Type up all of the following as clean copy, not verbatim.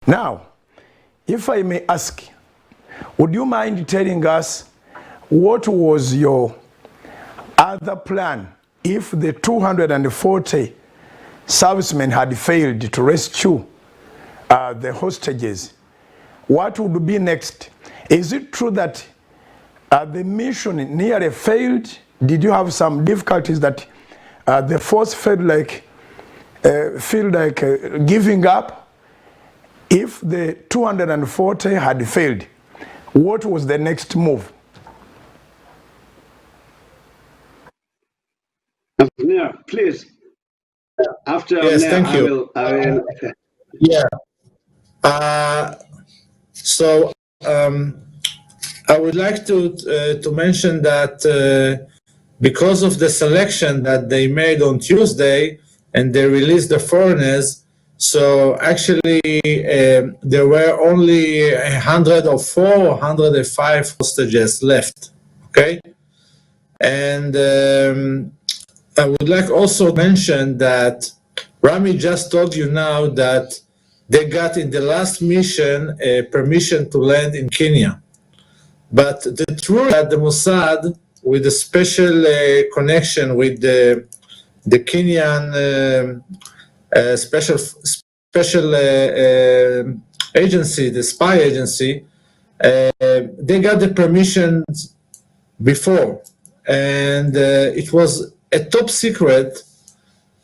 Now, if I may ask, would you mind telling us what was your other plan if the 240 servicemen had failed to rescue the hostages? What would be next? Is it true that the mission nearly failed? Did you have some difficulties that the force feel like giving up? If the 240 had failed, what was the next move? Yeah, please. After yes, thank you. I will. Yeah. So I would like to mention that because of the selection that they made on Tuesday and they released the foreigners, so actually there were only 104 or 105 hostages left. Okay, and I would like also to mention that Rami just told you now that they got in the last mission permission to land in Kenya. But the truth is that the Mossad, with a special connection with the Kenyan special agency, the spy agency, they got the permissions before, and it was a top secret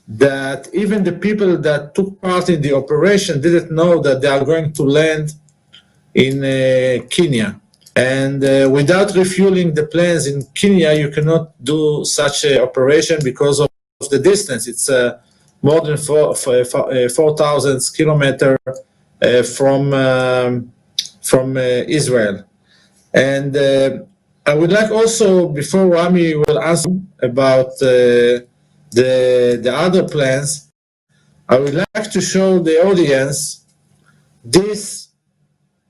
that even the people that took part in the operation didn't know that they are going to land in Kenya. And without refueling the planes in Kenya, you cannot do such an operation because of the distance. It's more than 4,000 kilometers from Israel. And I would like also, before Rami will answer about the other plans, I would like to show the audience this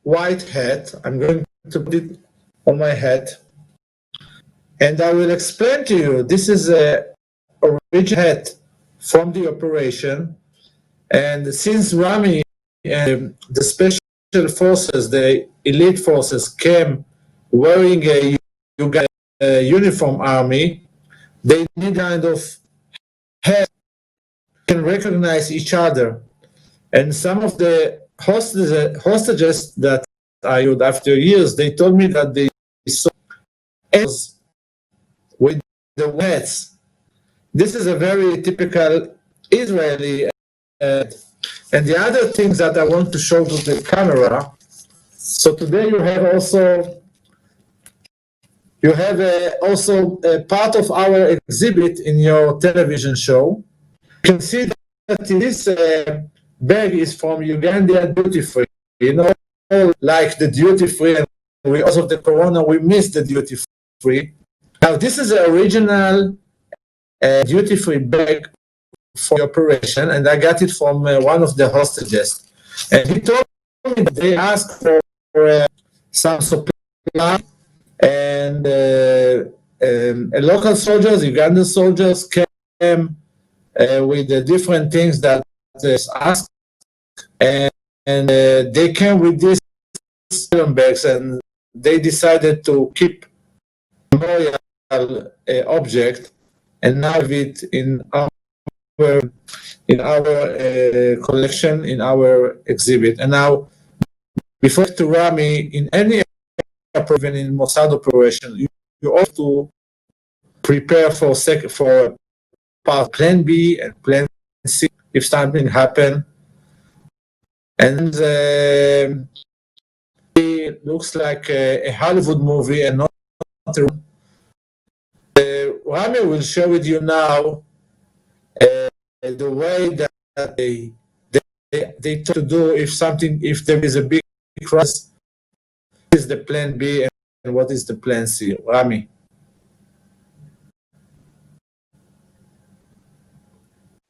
white hat. I'm going to put it on my head, and I will explain to you. This is a original hat from the operation, and since Rami and the special forces, the elite forces, came wearing a uniform army, they need kind of hat can recognize each other, and some of the hostages that I would, after years, they told me that they saw animals with the hats. This is a very typical Israeli. And the other things that I want to show to the camera. So today you have also a part of our exhibit in your television show. You can see that this bag is from Uganda duty free. You know, like the duty free, and because of the corona, we missed the duty free. Now, this is the original duty free bag for the operation, and I got it from one of the hostages. And he told me that they asked for some supply, and local soldiers, Ugandan soldiers, came with the different things that is asked, and they came with these bags, and they decided to keep memorial object and have it in our collection, in our exhibit. And now, before to Rami, in any even in Mossad operation, you have to prepare for part plan B and plan C if something happen. And it looks like a Hollywood movie and not Rami will share with you now the way that they try to do if there is a big crisis. What is the plan B and what is the plan C? Rami.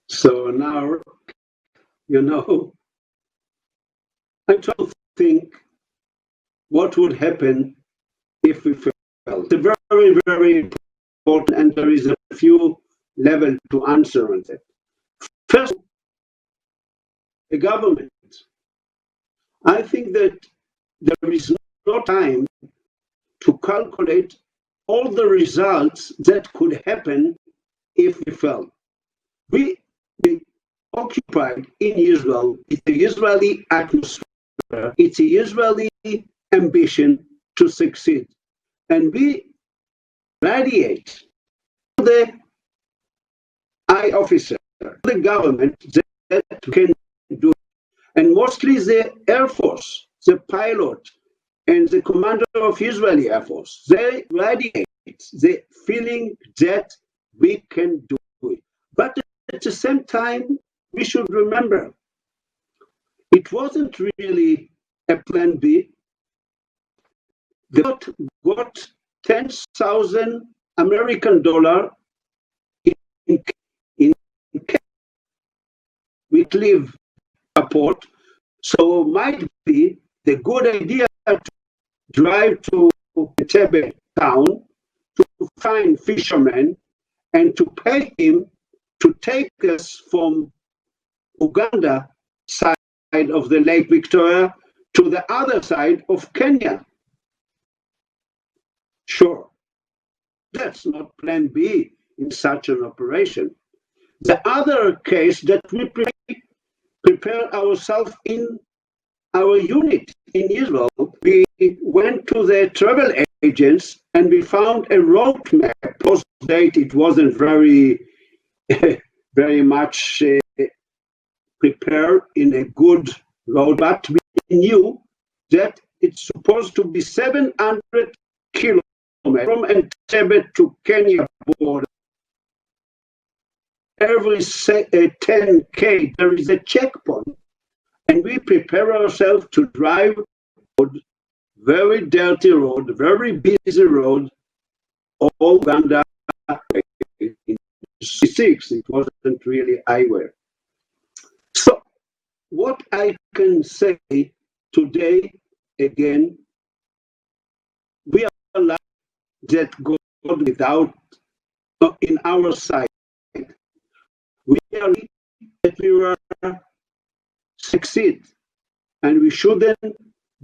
So now, you know, I try to think what would happen if we failed. It's a very, very important, and there is a few levels to answer on that. First, the government I think that there is no time to calculate all the results that could happen if we fell. We occupied in Israel, it's the Israeli atmosphere, it's the Israeli ambition to succeed. And we radiate to the high officer, the government that can do it. And mostly the Air Force, the pilot, and the commander of Israeli Air Force, they radiate the feeling that we can do it. But at the same time, we should remember, it wasn't really a plan B. They got 10,000 American dollar in we live airport. So might be the good idea to drive to Tebe town to find fishermen and to pay him to take us from Uganda side of the Lake Victoria to the other side of Kenya. Sure, that's not plan B in such an operation. The other case that we prepare ourselves in our unit in Israel, we went to the travel agents and we found a road map. Post date, it wasn't very, very much prepared in a good road, but we knew that it's supposed to be 700 kilometers from Entebbe to Kenya border. Every 10K, there is a checkpoint. And we prepare ourselves to drive road, very dirty road, very busy road, all Uganda in 66. It wasn't really highway. So what I can say today, again, we are like that God without in our side. We are that we were succeed, and we shouldn't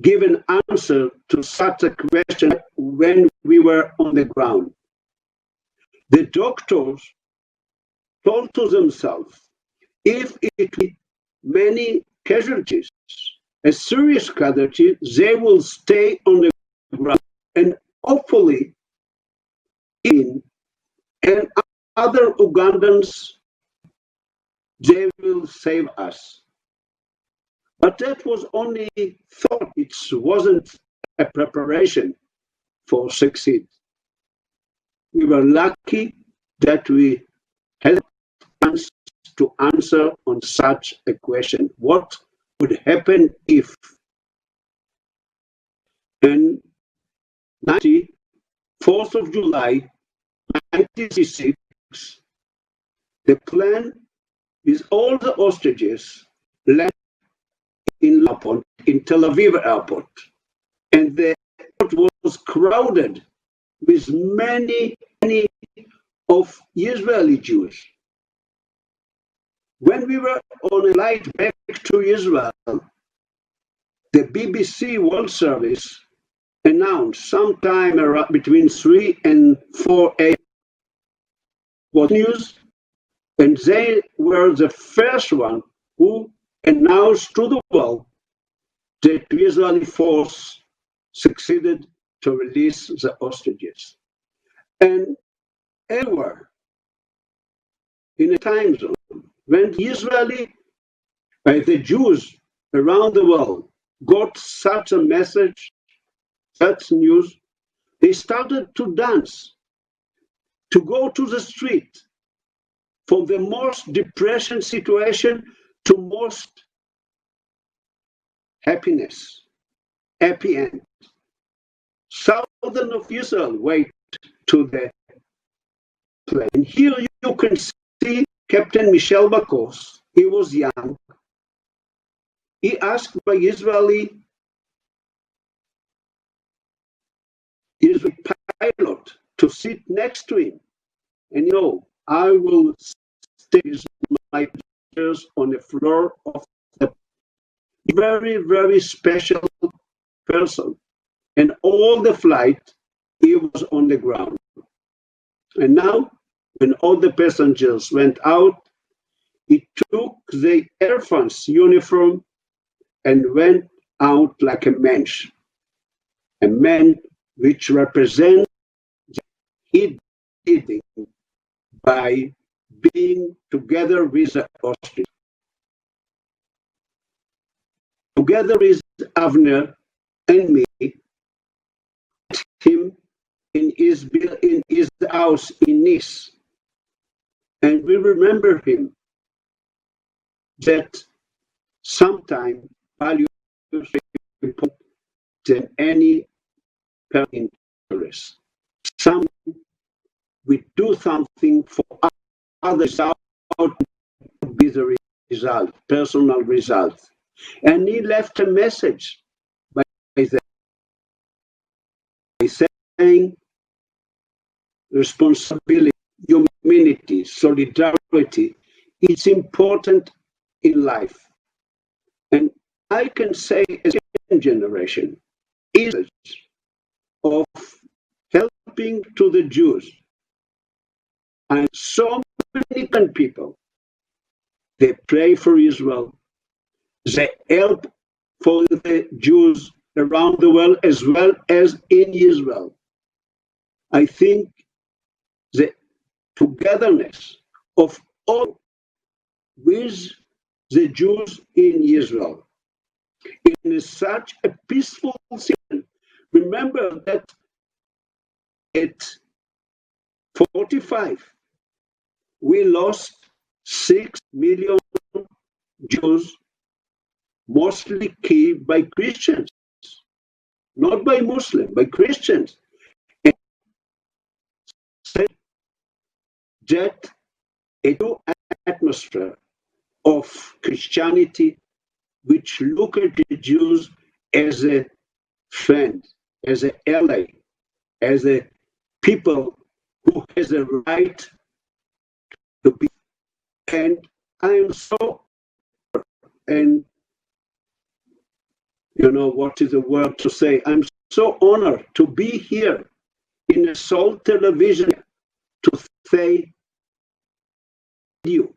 give an answer to such a question when we were on the ground. The doctors told to themselves, if it be many casualties, a serious casualty, they will stay on the ground and hopefully in and other Ugandans, they will save us. But that was only thought. It wasn't a preparation for succeed. We were lucky that we had a chance to answer on such a question. What would happen if? And 4th of July, 1966, the plan with all the hostages landed in airport, in Tel Aviv airport. And the airport was crowded with many of Israeli Jews. When we were on a flight back to Israel, the BBC World Service announced sometime around between 3 and 4 a.m. was news, and they were the first one who announced to the world that the Israeli force succeeded to release the hostages. And everywhere in a time zone, when the Jews around the world got such a message, such news, they started to dance, to go to the street, from the most depression situation to most happiness, happy end. Southern of Israel wait to the plane. Here you can see Captain Michel Bakos. He was young. He asked by Israeli pilot to sit next to him. And I will stay with my pictures on the floor of the very, very special person. And all the flight, he was on the ground. And now, when all the passengers went out, he took the Air France uniform and went out like a man which represents he did it by being together with the Austrians. Together with Avner and me, him in his house in Nice. And we remember him that sometime value than any interest. Some we do something for others out to be the result, personal result. And he left a message by saying responsibility, humanity, solidarity, it's important in life. And I can say as a generation is of helping to the Jews. And so many people, they pray for Israel, they help for the Jews around the world as well as in Israel. I think the togetherness of all with the Jews in Israel in such a peaceful situation. Remember that at 45, we lost 6 million Jews, mostly killed by Christians, not by Muslims, by Christians. And that a new atmosphere of Christianity, which look at the Jews as a friend, as an ally, as a people who has a right to be. And I am so, and you know what is the word to say, I'm so honored to be here in a Soul Television to say you